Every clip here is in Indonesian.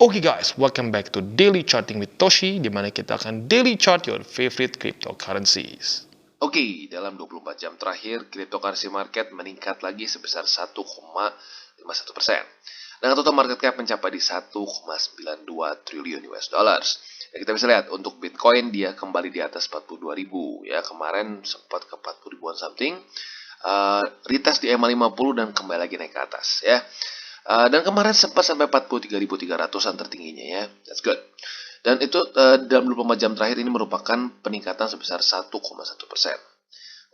Oke guys, welcome back to Daily Charting with Toshi, di mana kita akan daily chart your favorite cryptocurrencies. Oke, dalam 24 jam terakhir, cryptocurrency market meningkat lagi sebesar 1,51%. Dengan total market cap mencapai di 1,92 triliun US dollars. Ya, kita bisa lihat untuk Bitcoin dia kembali di atas 42.000 ya. Kemarin sempat ke 40 ribuan something. Retest di EMA 50 dan kembali lagi naik ke atas ya. Dan kemarin sempat sampai 43.300-an tertingginya ya. That's good. Dan itu dalam 24 jam terakhir ini merupakan peningkatan sebesar 1,1%.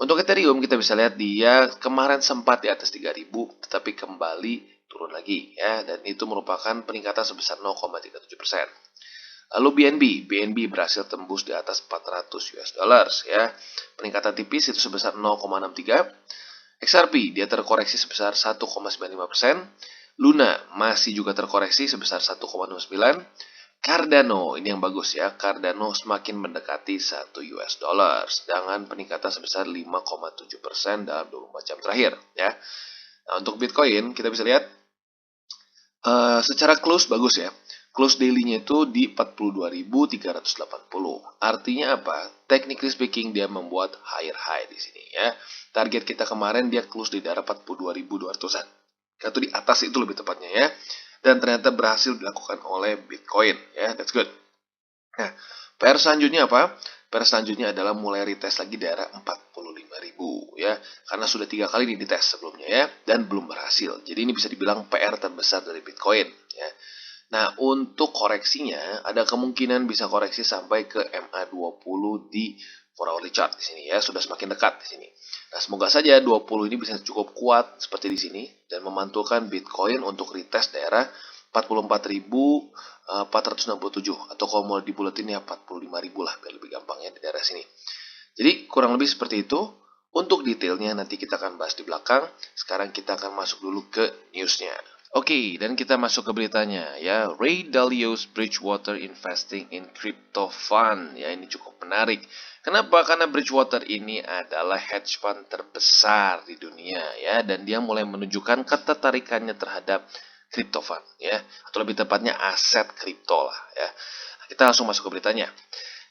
Untuk Ethereum kita bisa lihat dia kemarin sempat di atas 3.000 tetapi kembali turun lagi ya, dan itu merupakan peningkatan sebesar 0,37%. Lalu BNB berhasil tembus di atas 400 US dollars ya. Peningkatan tipis itu sebesar 0,63. XRP dia terkoreksi sebesar 1,95%. Luna masih juga terkoreksi sebesar 1,09. Cardano ini yang bagus ya. Cardano semakin mendekati 1 US dollars dengan peningkatan sebesar 5,7% dalam 24 jam terakhir ya. Nah, untuk Bitcoin kita bisa lihat secara close bagus ya. Close daily-nya itu di 42.380. Artinya apa? Technically speaking dia membuat higher high di sini ya. Target kita kemarin dia close di daerah 42.200-an. Atau di atas itu lebih tepatnya ya. Dan ternyata berhasil dilakukan oleh Bitcoin ya. That's good. Nah, PR selanjutnya apa? PR selanjutnya adalah mulai retest lagi daerah 45.000 ya. Karena sudah 3 kali ditest sebelumnya ya. Dan belum berhasil. Jadi ini bisa dibilang PR terbesar dari Bitcoin ya. Nah, untuk koreksinya ada kemungkinan bisa koreksi sampai ke MA20 di 4 hourly chart di sini ya, sudah semakin dekat di sini. Nah, semoga saja 20 ini bisa cukup kuat seperti di sini dan memantulkan Bitcoin untuk retest daerah 44.467 atau kalau mau dibuletin ya 45.000 lah biar lebih gampangnya di daerah sini. Jadi kurang lebih seperti itu. Untuk detailnya nanti kita akan bahas di belakang. Sekarang kita akan masuk dulu ke newsnya. Oke, dan kita masuk ke beritanya ya. Ray Dalio's Bridgewater Investing in Crypto Fund. Ya, ini cukup menarik. Kenapa? Karena Bridgewater ini adalah hedge fund terbesar di dunia ya, dan dia mulai menunjukkan ketertarikannya terhadap crypto fund ya, atau lebih tepatnya aset kripto lah ya. Nah, kita langsung masuk ke beritanya.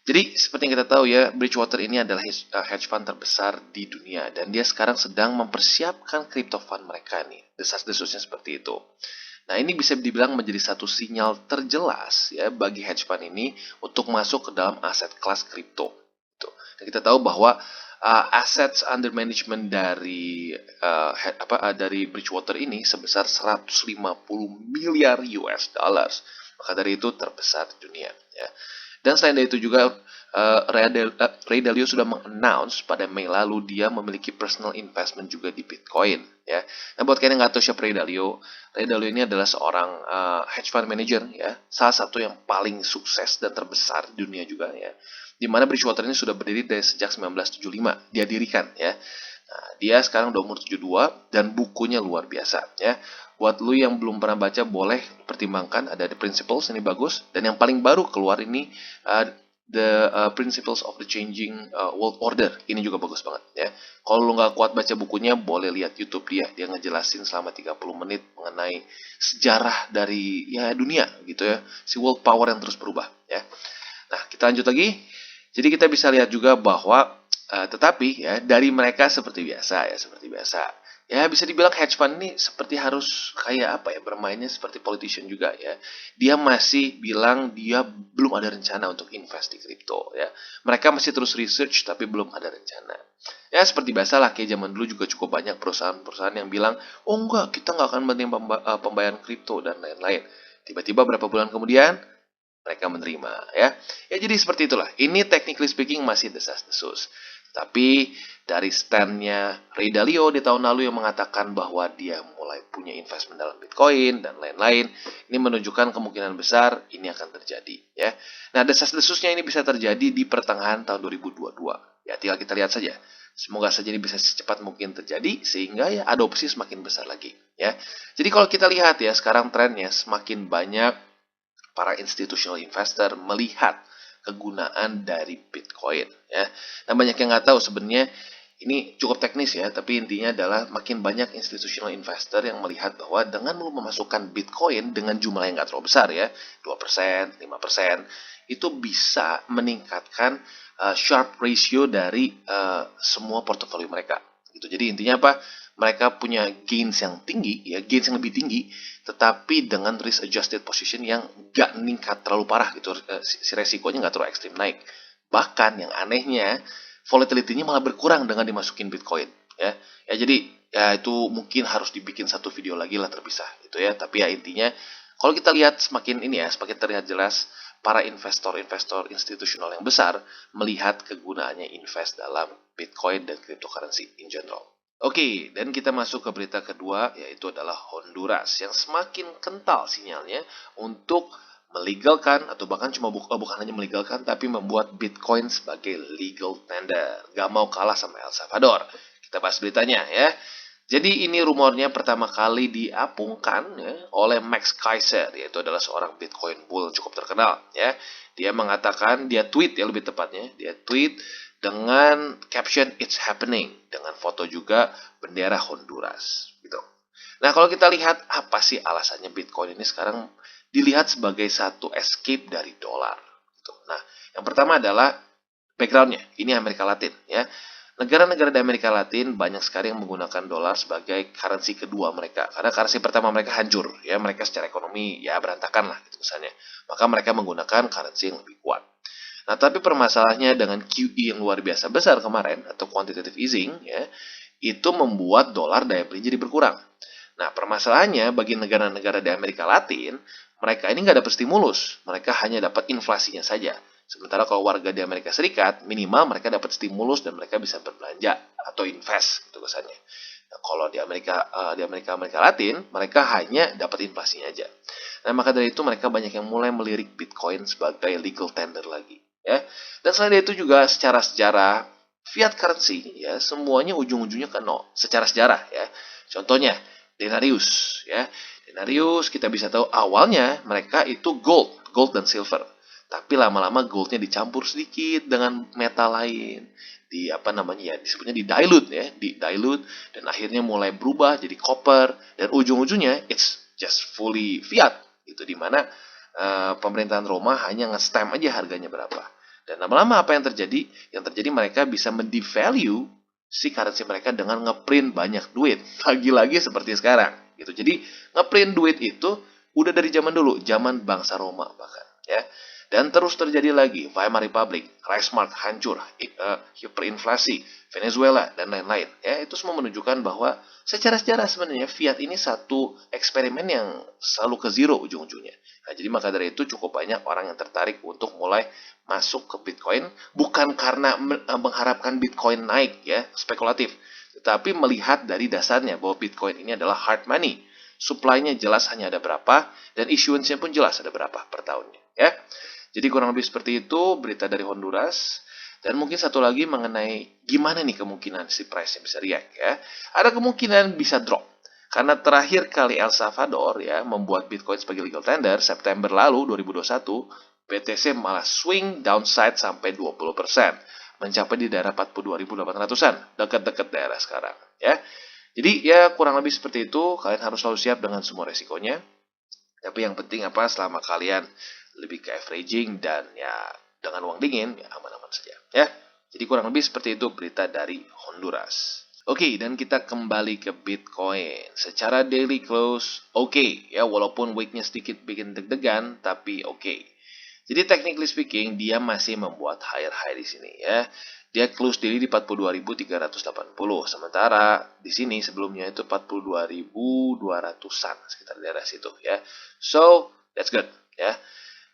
Jadi seperti yang kita tahu ya, Bridgewater ini adalah hedge fund terbesar di dunia dan dia sekarang sedang mempersiapkan crypto fund mereka nih. Desas-desusnya seperti itu. Nah, ini bisa dibilang menjadi satu sinyal terjelas ya bagi hedge fund ini untuk masuk ke dalam aset kelas kripto. Dan kita tahu bahwa assets under management dari dari Bridgewater ini sebesar 150 miliar US dollars. Maka dari itu terbesar di dunia ya. Dan selain dari itu juga Ray Dalio sudah mengannounce pada Mei lalu dia memiliki personal investment juga di Bitcoin ya. Nah, buat kalian yang nggak tahu siapa Ray Dalio ini adalah seorang hedge fund manager ya, salah satu yang paling sukses dan terbesar di dunia juga ya. Di mana Bridgewater ini sudah berdiri dari sejak 1975 dia dirikan ya. Nah, dia sekarang udah umur 72 dan bukunya luar biasa ya. Buat lu yang belum pernah baca boleh pertimbangkan, ada The Principles ini bagus, dan yang paling baru keluar ini The Principles of the Changing World Order ini juga bagus banget ya. Kalau lu nggak kuat baca bukunya boleh lihat YouTube dia ngejelasin selama 30 menit mengenai sejarah dari ya dunia gitu ya, si world power yang terus berubah ya. Nah, kita lanjut lagi. Jadi kita bisa lihat juga bahwa tetapi ya dari mereka seperti biasa. Ya bisa dibilang hedge fund ini seperti harus kayak apa ya, bermainnya seperti politician juga ya. Dia masih bilang dia belum ada rencana untuk invest di kripto ya. Mereka masih terus research tapi belum ada rencana. Ya seperti biasa lah, kayak zaman dulu juga cukup banyak perusahaan-perusahaan yang bilang, oh enggak, kita nggak akan menerima pembayaran kripto dan lain-lain. Tiba-tiba berapa bulan kemudian mereka menerima ya. Ya jadi seperti itulah. Ini technically speaking masih desas-desus. Tapi dari stand-nya Ray Dalio di tahun lalu yang mengatakan bahwa dia mulai punya investment dalam Bitcoin dan lain-lain, ini menunjukkan kemungkinan besar ini akan terjadi ya. Nah, desas-desusnya ini bisa terjadi di pertengahan tahun 2022. Ya, tinggal kita lihat saja. Semoga saja ini bisa secepat mungkin terjadi sehingga ya adopsi semakin besar lagi ya. Jadi kalau kita lihat ya sekarang trennya semakin banyak para institutional investor melihat kegunaan dari Bitcoin ya. Nah, banyak yang nggak tahu sebenarnya Ini cukup teknis ya, tapi intinya adalah makin banyak institutional investor yang melihat bahwa dengan memasukkan Bitcoin dengan jumlah yang nggak terlalu besar ya, 2%, 5%, itu bisa meningkatkan sharp ratio dari semua portofolio mereka. Gitu. Jadi intinya apa? Mereka punya gains yang tinggi, ya gains yang lebih tinggi, tetapi dengan risk adjusted position yang nggak meningkat terlalu parah gitu, si resikonya nggak terlalu ekstrim naik. Bahkan yang anehnya, volatility-nya malah berkurang dengan dimasukin Bitcoin ya. Ya jadi ya itu mungkin harus dibikin satu video lagi lah terpisah gitu ya. Tapi ya intinya kalau kita lihat semakin ini ya, semakin terlihat jelas para investor-investor institusional yang besar melihat kegunaannya invest dalam Bitcoin dan cryptocurrency in general. Oke, dan kita masuk ke berita kedua, yaitu adalah Honduras yang semakin kental sinyalnya untuk melegalkan, atau bahkan bukan hanya melegalkan, tapi membuat Bitcoin sebagai legal tender. Gak mau kalah sama El Salvador. Kita bahas beritanya ya. Jadi ini rumornya pertama kali diapungkan ya, oleh Max Keiser, yaitu adalah seorang Bitcoin bull cukup terkenal ya. Dia mengatakan, dia tweet ya lebih tepatnya, dia tweet dengan caption "It's happening" dengan foto juga bendera Honduras gitu. Nah, kalau kita lihat apa sih alasannya Bitcoin ini sekarang dilihat sebagai satu escape dari dolar gitu. Nah, yang pertama adalah backgroundnya, ini Amerika Latin ya. Negara-negara di Amerika Latin banyak sekali yang menggunakan dolar sebagai currency kedua mereka. Karena currency pertama mereka hancur, ya mereka secara ekonomi ya berantakan lah gitu misalnya. Maka mereka menggunakan currency yang lebih kuat. Nah, tapi permasalahannya dengan QE yang luar biasa besar kemarin atau quantitative easing ya, itu membuat dolar daya beli jadi berkurang. Nah, permasalahannya bagi negara-negara di Amerika Latin, mereka ini nggak dapat stimulus, mereka hanya dapat inflasinya saja. Sementara kalau warga di Amerika Serikat, minimal mereka dapat stimulus dan mereka bisa berbelanja atau invest gitu kesannya. Nah, kalau di Amerika Latin, mereka hanya dapat inflasinya aja. Nah, maka dari itu mereka banyak yang mulai melirik Bitcoin sebagai legal tender lagi. Ya. Dan selain itu juga secara sejarah fiat currency ya semuanya ujung-ujungnya ke nol secara sejarah ya. Contohnya denarius ya. Denarius kita bisa tahu awalnya mereka itu gold dan silver. Tapi lama-lama goldnya dicampur sedikit dengan metal lain. Di apa namanya ya, disebutnya di dilute ya, di dilute dan akhirnya mulai berubah jadi copper dan ujung-ujungnya it's just fully fiat. Itu dimana pemerintahan Roma hanya nge-stamp aja harganya berapa. Dan lama-lama apa yang terjadi? Yang terjadi mereka bisa mendevalue si currency mereka dengan ngeprint banyak duit. Lagi-lagi seperti sekarang. Gitu. Jadi ngeprint duit itu udah dari zaman dulu, zaman bangsa Roma bahkan. Ya. Dan terus terjadi lagi, Weimar Republic, Reichsmark hancur, hiperinflasi, Venezuela, dan lain-lain. Ya, itu semua menunjukkan bahwa secara sejarah sebenarnya fiat ini satu eksperimen yang selalu ke zero ujung-ujungnya. Nah, jadi maka dari itu cukup banyak orang yang tertarik untuk mulai masuk ke Bitcoin, bukan karena mengharapkan Bitcoin naik ya, spekulatif, tetapi melihat dari dasarnya bahwa Bitcoin ini adalah hard money. Supply-nya jelas hanya ada berapa, dan issuance-nya pun jelas ada berapa per tahunnya. Ya. Jadi kurang lebih seperti itu berita dari Honduras. Dan mungkin satu lagi mengenai gimana nih kemungkinan si price-nya bisa react ya. Ada kemungkinan bisa drop. Karena terakhir kali El Salvador ya membuat Bitcoin sebagai legal tender September lalu 2021, BTC malah swing downside sampai 20%, mencapai di daerah 42.800-an, dekat-dekat daerah sekarang ya. Jadi ya kurang lebih seperti itu, kalian harus selalu siap dengan semua resikonya. Tapi yang penting apa, selama kalian lebih ke averaging dan ya dengan uang dingin, ya aman-aman saja ya. Jadi kurang lebih seperti itu berita dari Honduras. Oke, dan kita kembali ke Bitcoin. Secara daily close, oke ya, walaupun weeknya sedikit bikin deg-degan, tapi oke. Jadi technically speaking, dia masih membuat higher high di sini ya. Dia close daily di 42.380. Sementara di sini sebelumnya itu 42.200-an sekitar daerah situ ya. So, that's good ya.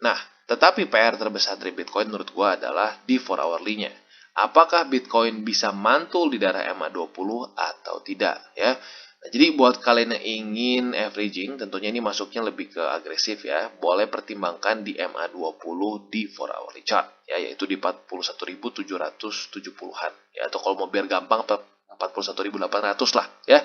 Nah, tetapi PR terbesar dari Bitcoin menurut gua adalah di 4 hourly-nya. Apakah Bitcoin bisa mantul di daerah MA20 atau tidak ya? Nah, jadi buat kalian yang ingin averaging, tentunya ini masuknya lebih ke agresif ya. Boleh pertimbangkan di MA20 di 4 hourly chart ya, yaitu di 41.770-an ya, atau kalau mau biar gampang 41.800 lah ya.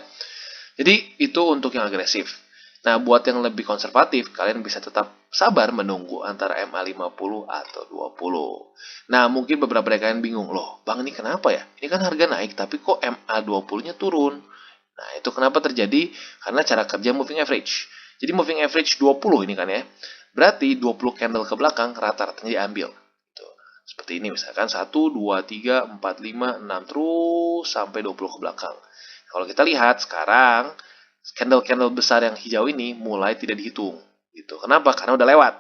Jadi itu untuk yang agresif. Nah, buat yang lebih konservatif, kalian bisa tetap sabar menunggu antara MA50 atau 20. Nah, mungkin beberapa dari kalian bingung, loh, Bang ini kenapa ya? Ini kan harga naik, tapi kok MA20-nya turun? Nah, itu kenapa terjadi? Karena cara kerja moving average. Jadi moving average 20 ini kan ya. Berarti 20 candle ke belakang rata-ratanya diambil. Tuh. Seperti ini misalkan 1, 2, 3, 4, 5, 6 terus sampai 20 ke belakang. Kalau kita lihat sekarang candle-candle besar yang hijau ini mulai tidak dihitung. Gitu. Kenapa? Karena udah lewat.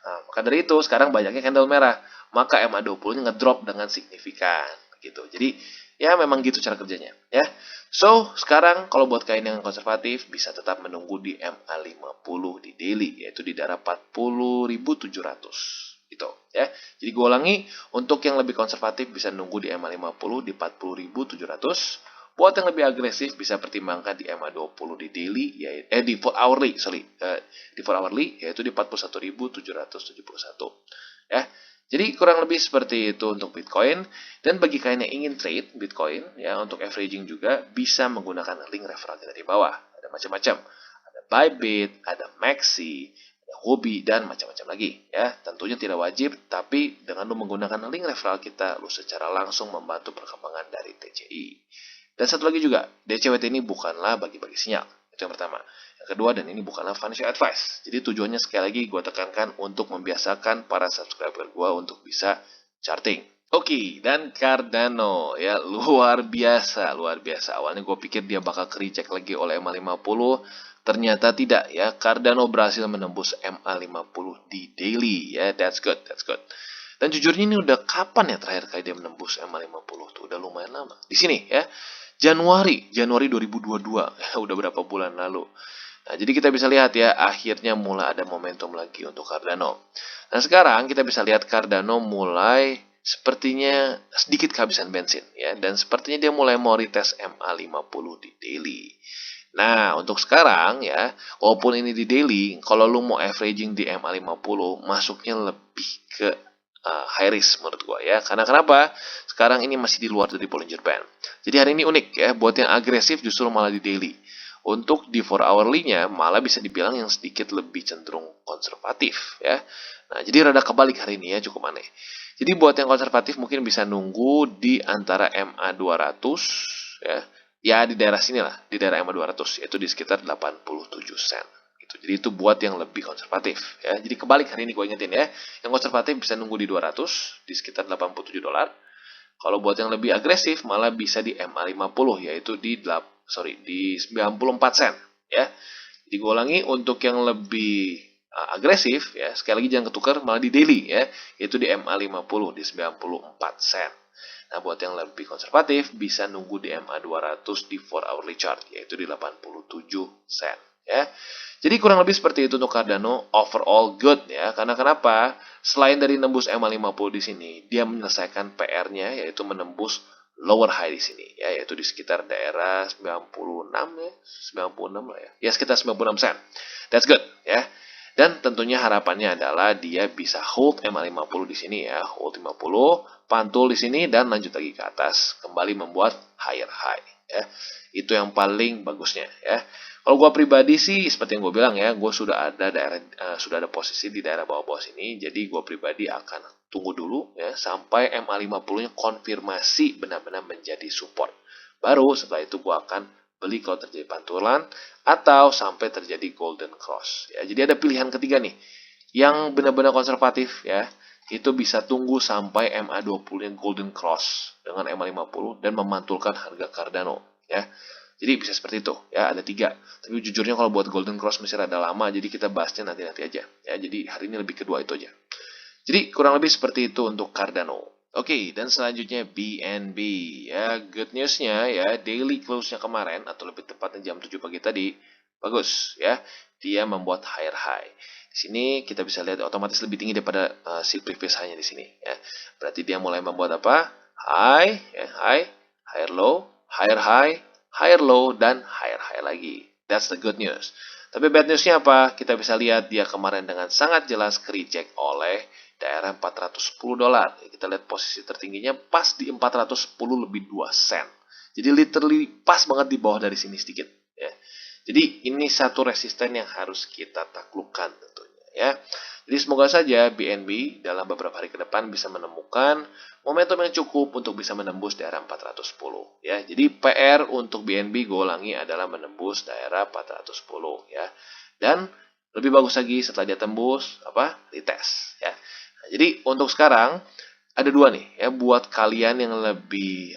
Nah, maka dari itu sekarang banyaknya candle merah. Maka MA20-nya ngedrop dengan signifikan. Gitu. Jadi ya memang gitu cara kerjanya. Ya. So, sekarang kalau buat kalian yang konservatif bisa tetap menunggu di MA50 di daily, yaitu di daerah 40.700. Gitu ya. Jadi gue ulangi, untuk yang lebih konservatif bisa nunggu di MA50 di 40.700. Buat yang lebih agresif bisa pertimbangkan di MA20 di daily, di 4 hourly, di 4 hourly yaitu di 41.771. Ya. Jadi kurang lebih seperti itu untuk Bitcoin. Dan bagi kalian yang ingin trade Bitcoin, ya untuk averaging juga bisa menggunakan link referral kita di bawah. Ada macam-macam. Ada Bybit, ada Maxi, ada Huobi, dan macam-macam lagi. Ya, tentunya tidak wajib, tapi dengan lu menggunakan link referral kita, lu secara langsung membantu perkembangan dari TCI. Dan satu lagi juga, DCWT ini bukanlah bagi-bagi sinyal. Itu yang pertama. Yang kedua, dan ini bukanlah financial advice. Jadi tujuannya sekali lagi gue tekankan untuk membiasakan para subscriber gue untuk bisa charting. Oke, dan Cardano ya luar biasa, luar biasa. Awalnya gue pikir dia bakal ke-reject lagi oleh MA50, ternyata tidak ya. Cardano berhasil menembus MA50 di daily ya. That's good, that's good. Dan jujurnya ini udah kapan ya terakhir kali dia menembus MA50 tuh? Udah lumayan lama. Di sini ya. Januari 2022. Udah berapa bulan lalu. Nah, jadi kita bisa lihat ya, akhirnya mulai ada momentum lagi untuk Cardano. Nah, sekarang kita bisa lihat Cardano mulai sepertinya sedikit kehabisan bensin ya, dan sepertinya dia mulai mau retest MA50 di daily. Nah, untuk sekarang ya, walaupun ini di daily, kalau lu mau averaging di MA50, masuknya lebih ke high risk menurut gua ya. Karena kenapa? Sekarang ini masih di luar dari Bollinger Band. Jadi hari ini unik ya, buat yang agresif justru malah di daily. Untuk di 4 hourly-nya malah bisa dibilang yang sedikit lebih cenderung konservatif ya. Nah, jadi rada kebalik hari ini ya, cukup aneh. Jadi buat yang konservatif mungkin bisa nunggu di antara MA200 ya. Ya di daerah sini lah, di daerah MA200 yaitu di sekitar 87 sen. Gitu. Jadi itu buat yang lebih konservatif ya. Jadi kebalik hari ini gue ingetin ya. Yang konservatif bisa nunggu di 200 di sekitar 87 dolar. Kalau buat yang lebih agresif malah bisa di MA50 yaitu di 94 sen ya. Jadi gue ulangi, untuk yang lebih agresif ya, sekali lagi jangan ketukar malah di daily ya, yaitu di MA50 di 94 sen. Nah, buat yang lebih konservatif bisa nunggu di MA200 di 4 hourly chart yaitu di 87 sen ya. Jadi kurang lebih seperti itu untuk Cardano, overall good ya. Karena kenapa? Selain dari nembus MA50 di sini, dia menyelesaikan PR-nya yaitu menembus lower high di sini ya, yaitu di sekitar daerah 96 ya, 96 lah ya. Ya sekitar 96 sen. That's good ya. Dan tentunya harapannya adalah dia bisa hold MA50 di sini ya, hold 50, pantul di sini dan lanjut lagi ke atas, kembali membuat higher high ya. Itu yang paling bagusnya ya. Kalau gue pribadi sih seperti yang gue bilang ya, gue sudah ada posisi di daerah bawah-bawah sini, jadi gue pribadi akan tunggu dulu ya sampai MA50-nya konfirmasi benar-benar menjadi support. Baru setelah itu gue akan beli kalau terjadi pantulan atau sampai terjadi golden cross ya. Jadi ada pilihan ketiga nih yang benar-benar konservatif ya, itu bisa tunggu sampai MA20 yang golden cross dengan MA50 dan memantulkan harga Cardano ya. Jadi bisa seperti itu ya, ada 3. Tapi jujurnya kalau buat golden cross masih rada lama, jadi kita bahasnya nanti-nanti aja ya. Jadi hari ini lebih kedua itu aja. Jadi kurang lebih seperti itu untuk Cardano. Oke, dan selanjutnya BNB ya. Good newsnya ya, daily close-nya kemarin atau lebih tepatnya jam 7 pagi tadi bagus ya. Dia membuat higher high. Di sini kita bisa lihat otomatis lebih tinggi daripada si previous high-nya di sini ya. Berarti dia mulai membuat apa? High, ya, higher low, higher high, higher low, dan higher high lagi. That's the good news. Tapi bad newsnya apa? Kita bisa lihat dia kemarin dengan sangat jelas ke-reject oleh daerah 410 dolar. Kita lihat posisi tertingginya pas di 410 lebih 2 sen. Jadi literally pas banget di bawah dari sini sedikit ya. Jadi ini satu resisten yang harus kita taklukkan tentunya ya. Jadi semoga saja BNB dalam beberapa hari ke depan bisa menemukan momentum yang cukup untuk bisa menembus daerah 410 ya. Jadi PR untuk BNB gue ulangi adalah menembus daerah 410 ya. Dan lebih bagus lagi setelah dia tembus retest ya. Nah, jadi untuk sekarang ada dua nih ya, buat kalian yang lebih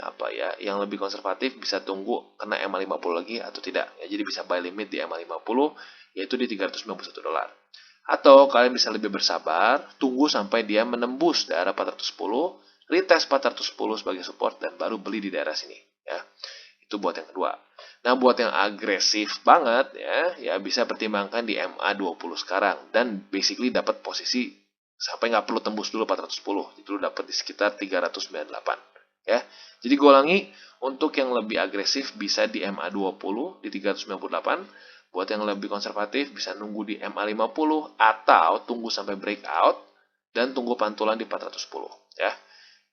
yang lebih konservatif bisa tunggu kena MA50 lagi atau tidak ya. Jadi bisa buy limit di MA50 yaitu di $391. Atau kalian bisa lebih bersabar, tunggu sampai dia menembus daerah 410, retest 410 sebagai support dan baru beli di daerah sini ya. Itu buat yang kedua. Nah, buat yang agresif banget ya bisa pertimbangkan di MA20 sekarang dan basically dapat posisi sampai nggak perlu tembus dulu 410. Itu dapat di sekitar 398 ya. Jadi gue ulangi, untuk yang lebih agresif bisa di MA20 di 398. Buat yang lebih konservatif bisa nunggu di MA50 atau tunggu sampai breakout dan tunggu pantulan di 410 ya.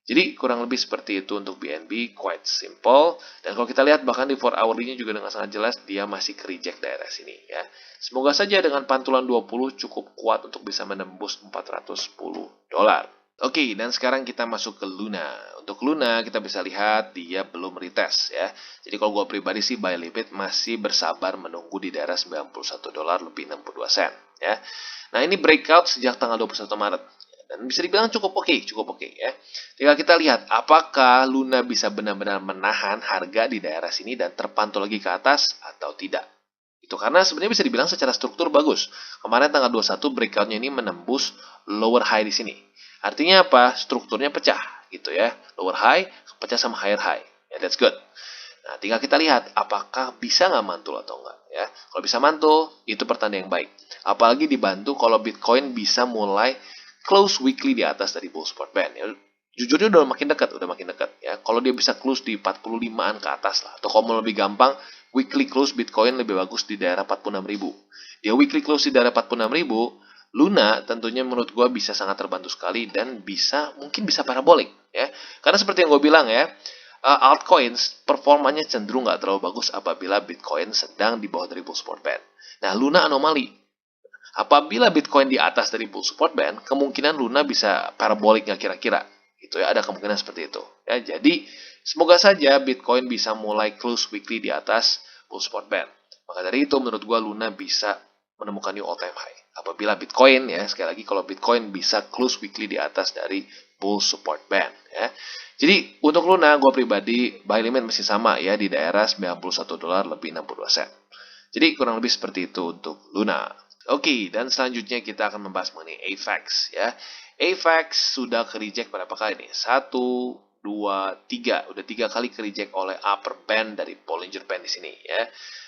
Jadi kurang lebih seperti itu untuk BNB, quite simple. Dan kalau kita lihat bahkan di 4 hourly-nya juga dengan sangat jelas dia masih ke reject daerah sini ya. Semoga saja dengan pantulan 20 cukup kuat untuk bisa menembus $410. Oke, dan sekarang kita masuk ke Luna. Untuk Luna kita bisa lihat dia belum retest ya. Jadi kalau gue pribadi sih buy limit masih bersabar menunggu di daerah $91 lebih 62 sen ya. Nah, ini breakout sejak tanggal 21 Maret. Dan bisa dibilang cukup oke ya. Tinggal kita lihat apakah Luna bisa benar-benar menahan harga di daerah sini dan terpantul lagi ke atas atau tidak. Itu karena sebenarnya bisa dibilang secara struktur bagus. Kemarin tanggal 21 breakoutnya ini menembus lower high di sini. Artinya apa? Strukturnya pecah gitu ya. Lower high pecah sama higher high. Ya, that's good. Nah, tinggal kita lihat apakah bisa nggak mantul atau enggak ya. Kalau bisa mantul, itu pertanda yang baik. Apalagi dibantu kalau Bitcoin bisa mulai close weekly di atas dari bull support band ya. Jujurnya udah makin dekat ya. Kalau dia bisa close di 45-an ke atas lah. Atau kalau mau lebih gampang, weekly close Bitcoin lebih bagus di daerah 46.000. Dia weekly close di daerah 46.000, Luna tentunya menurut gue bisa sangat terbantu sekali dan mungkin bisa parabolik ya. Karena seperti yang gue bilang ya, altcoins performanya cenderung nggak terlalu bagus apabila Bitcoin sedang di bawah dari bull support band. Nah, Luna anomali. Apabila Bitcoin di atas dari bull support band, kemungkinan Luna bisa parabolik nggak kira-kira. Gitu ya, ada kemungkinan seperti itu. Ya, jadi semoga saja Bitcoin bisa mulai close weekly di atas bull support band. Maka dari itu menurut gua Luna bisa menemukan new all time high. Apabila Bitcoin ya, sekali lagi kalau Bitcoin bisa close weekly di atas dari bull support band ya. Jadi untuk Luna gua pribadi buy limit masih sama ya di daerah $91 lebih 62 sen. Jadi kurang lebih seperti itu untuk Luna. Oke, dan selanjutnya kita akan membahas mengenai AVAX ya. AVAX sudah ke reject berapa kali nih? 1, 2, 3. Udah 3 kali ke reject oleh upper band dari Bollinger Band di sini ya.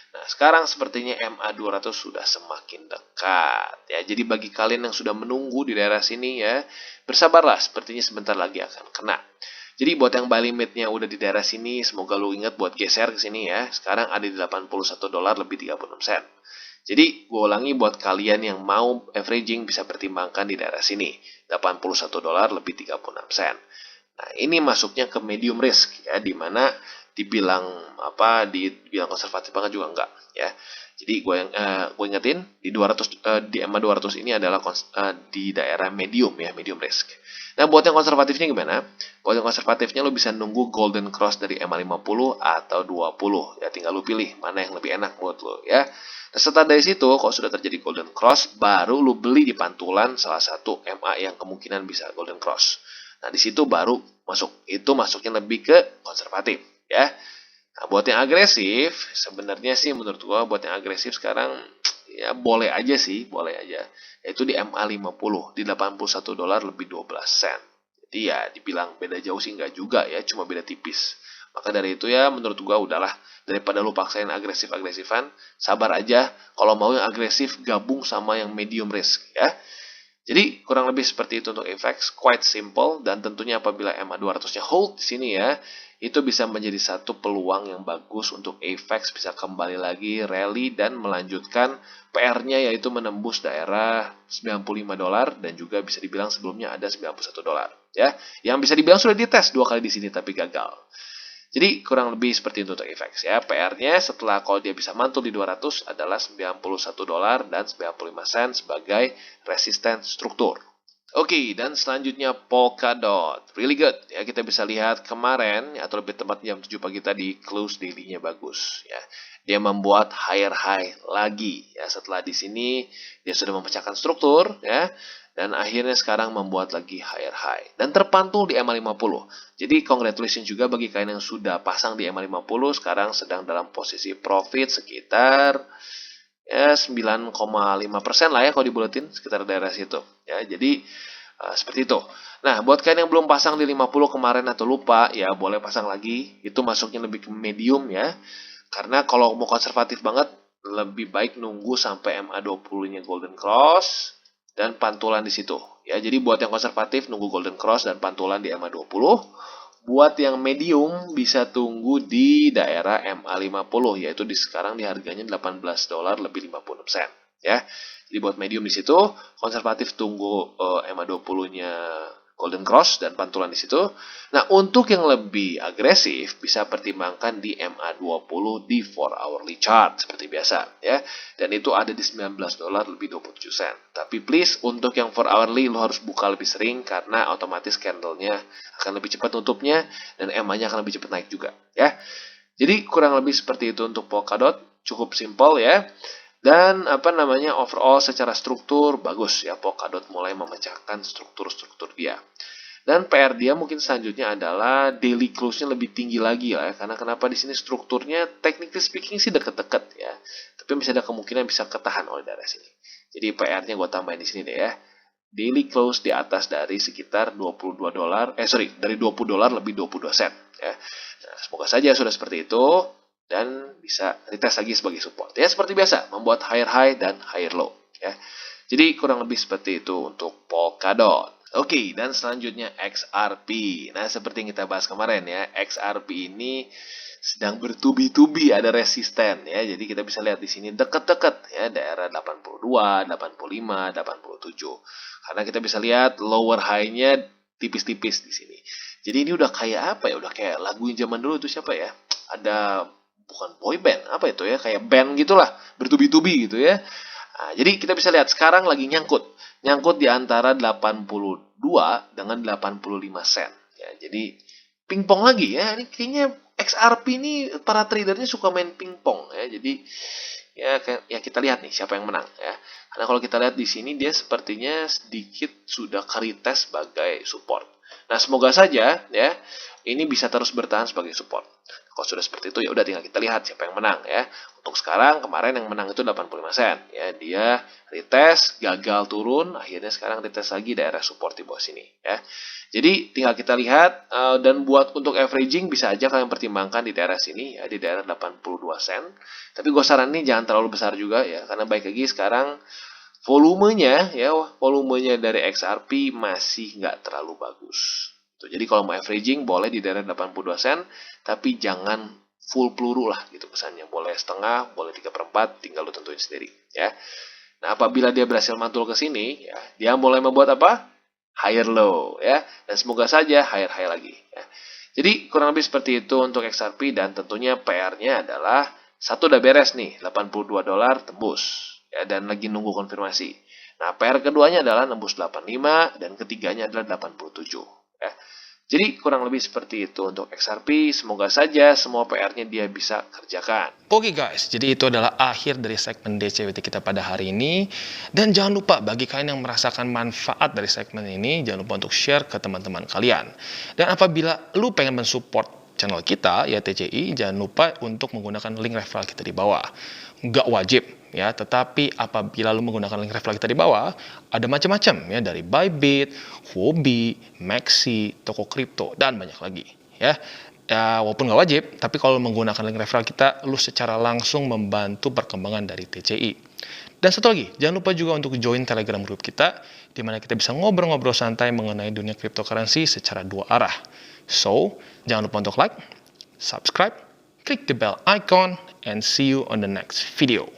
Nah, sekarang sepertinya MA200 sudah semakin dekat ya. Jadi bagi kalian yang sudah menunggu di daerah sini ya, bersabarlah, sepertinya sebentar lagi akan kena. Jadi buat yang buy limitnya udah di daerah sini, semoga lu ingat buat geser ke sini ya. Sekarang ada di $81 lebih 36 sen. Jadi gue ulangi buat kalian yang mau averaging bisa pertimbangkan di daerah sini. $81 lebih 36 sen. Nah, ini masuknya ke medium risk ya, dimana dibilang konservatif banget juga enggak ya. Jadi gue ingetin di 200 di MA200 ini adalah di daerah medium ya, medium risk. Nah, buat yang konservatifnya gimana? Buat yang konservatifnya lo bisa nunggu golden cross dari MA50 atau 20 ya, tinggal lo pilih mana yang lebih enak buat lo ya. Nah, setelah dari situ kalau sudah terjadi golden cross, baru lo beli di pantulan salah satu MA yang kemungkinan bisa golden cross. Nah, di situ baru masuk. Itu masuknya lebih ke konservatif ya. Nah, buat yang agresif, sebenarnya sih menurut gua buat yang agresif sekarang ya boleh aja sih, boleh aja. Yaitu di MA50 di $81 lebih 12 sen. Jadi ya dibilang beda jauh sih enggak juga ya, cuma beda tipis. Maka dari itu ya menurut gua udahlah, daripada lu paksain agresif-agresifan, sabar aja. Kalau mau yang agresif gabung sama yang medium risk ya. Jadi kurang lebih seperti itu untuk AVAX, quite simple, dan tentunya apabila MA200-nya hold di sini ya, itu bisa menjadi satu peluang yang bagus untuk AVAX bisa kembali lagi rally dan melanjutkan PR-nya yaitu menembus daerah $95 dan juga bisa dibilang sebelumnya ada $91 ya. Yang bisa dibilang sudah dites 2 kali di sini tapi gagal. Jadi kurang lebih seperti itu untuk FX ya. PR-nya setelah kalau dia bisa mantul di 200 adalah $91 dan 95 sen sebagai resisten struktur. Oke, dan selanjutnya Polkadot. Really good. Ya, kita bisa lihat kemarin atau lebih tepat jam 7 pagi tadi close daily-nya bagus ya. Dia membuat higher high lagi ya. Setelah di sini dia sudah memecahkan struktur ya. Dan akhirnya sekarang membuat lagi higher high. Dan terpantul di EMA 50. Jadi congratulations juga bagi kalian yang sudah pasang di EMA 50. Sekarang sedang dalam posisi profit sekitar ya 9,5% lah ya kalau dibuletin sekitar daerah situ. Ya, jadi seperti itu. Nah, buat kalian yang belum pasang di 50 kemarin atau lupa, ya boleh pasang lagi. Itu masuknya lebih ke medium ya. Karena kalau mau konservatif banget, lebih baik nunggu sampai MA20-nya Golden Cross dan pantulan di situ. Ya, jadi buat yang konservatif nunggu Golden Cross dan pantulan di MA20. Buat yang medium bisa tunggu di daerah MA50 yaitu sekarang di harganya $18 lebih 56 sen ya. Jadi buat medium di situ, konservatif tunggu MA20-nya Golden Cross dan pantulan di situ. Nah, untuk yang lebih agresif bisa pertimbangkan di MA20 di 4 hourly chart seperti biasa ya. Dan itu ada di $19 lebih 27 sen. Tapi please untuk yang 4 hourly lo harus buka lebih sering karena otomatis candle-nya akan lebih cepat tutupnya dan EMA-nya akan lebih cepat naik juga ya. Jadi kurang lebih seperti itu untuk Polkadot, cukup simpel ya. Dan overall secara struktur bagus ya, Polkadot mulai memecahkan struktur-struktur dia. Dan PR dia mungkin selanjutnya adalah daily close-nya lebih tinggi lagi lah ya. Karena kenapa di sini strukturnya technically speaking sih deket-deket ya. Tapi masih ada kemungkinan bisa ketahan oleh daerah sini. Jadi PR-nya gue tambahin di sini deh ya. Daily close di atas dari sekitar dari $20 lebih 22 sen ya. Nah, semoga saja sudah seperti itu dan bisa retest lagi sebagai support. Ya seperti biasa, membuat higher high dan higher low ya. Jadi kurang lebih seperti itu untuk Polkadot. Oke, dan selanjutnya XRP. Nah, seperti yang kita bahas kemarin ya, XRP ini sedang bertubi-tubi ada resisten ya. Jadi kita bisa lihat di sini dekat-dekat ya daerah 82, 85, 87. Karena kita bisa lihat lower high-nya tipis-tipis di sini. Jadi ini udah kayak apa ya? Udah kayak lagu yang zaman dulu itu siapa ya? Ada bukan boy band, apa itu ya? Kayak band gitulah, bertubi-tubi gitu ya. Nah, jadi kita bisa lihat sekarang lagi nyangkut di antara 82 dengan 85 sen. Ya, jadi pingpong lagi ya. Ini kayaknya XRP ini para tradernya suka main pingpong ya. Jadi ya kita lihat nih siapa yang menang ya. Karena kalau kita lihat di sini dia sepertinya sedikit sudah retest sebagai support. Nah, semoga saja ya ini bisa terus bertahan sebagai support. Kalau sudah seperti itu ya udah tinggal kita lihat siapa yang menang ya. Untuk sekarang kemarin yang menang itu 85 sen ya. Dia retest, gagal turun, akhirnya sekarang retest lagi daerah support di bawah sini ya. Jadi tinggal kita lihat dan buat untuk averaging bisa aja kalian pertimbangkan di daerah sini ya, di daerah 82 sen. Tapi gue saranin jangan terlalu besar juga ya, karena baik lagi sekarang volumenya dari XRP masih nggak terlalu bagus. Jadi kalau mau averaging boleh di daerah 82 sen, tapi jangan full peluru lah gitu pesannya. Boleh setengah, boleh 3/4, tinggal lu tentuin sendiri ya. Nah, apabila dia berhasil mantul ke sini, ya, dia mulai membuat apa? Higher low ya. Dan semoga saja higher high lagi ya. Jadi kurang lebih seperti itu untuk XRP dan tentunya PR-nya adalah satu udah beres nih, $82 tembus ya dan lagi nunggu konfirmasi. Nah, PR keduanya adalah nembus 85 dan ketiganya adalah 87 ya. Jadi kurang lebih seperti itu untuk XRP. Semoga saja semua PR-nya dia bisa kerjakan. Oke guys, jadi itu adalah akhir dari segmen DCWT kita pada hari ini. Dan jangan lupa bagi kalian yang merasakan manfaat dari segmen ini, jangan lupa untuk share ke teman-teman kalian. Dan apabila lu pengen mensupport channel kita, ya TCI, jangan lupa untuk menggunakan link referral kita di bawah. Nggak wajib ya, tetapi apabila lu menggunakan link referral kita di bawah, ada macam-macam ya, dari Bybit, Huobi, Maxi, toko kripto, dan banyak lagi ya. Ya, walaupun nggak wajib, tapi kalau menggunakan link referral kita, lu secara langsung membantu perkembangan dari TCI. Dan satu lagi, jangan lupa juga untuk join Telegram group kita, di mana kita bisa ngobrol-ngobrol santai mengenai dunia cryptocurrency secara dua arah. So, jangan lupa untuk like, subscribe, klik the bell icon, and see you on the next video.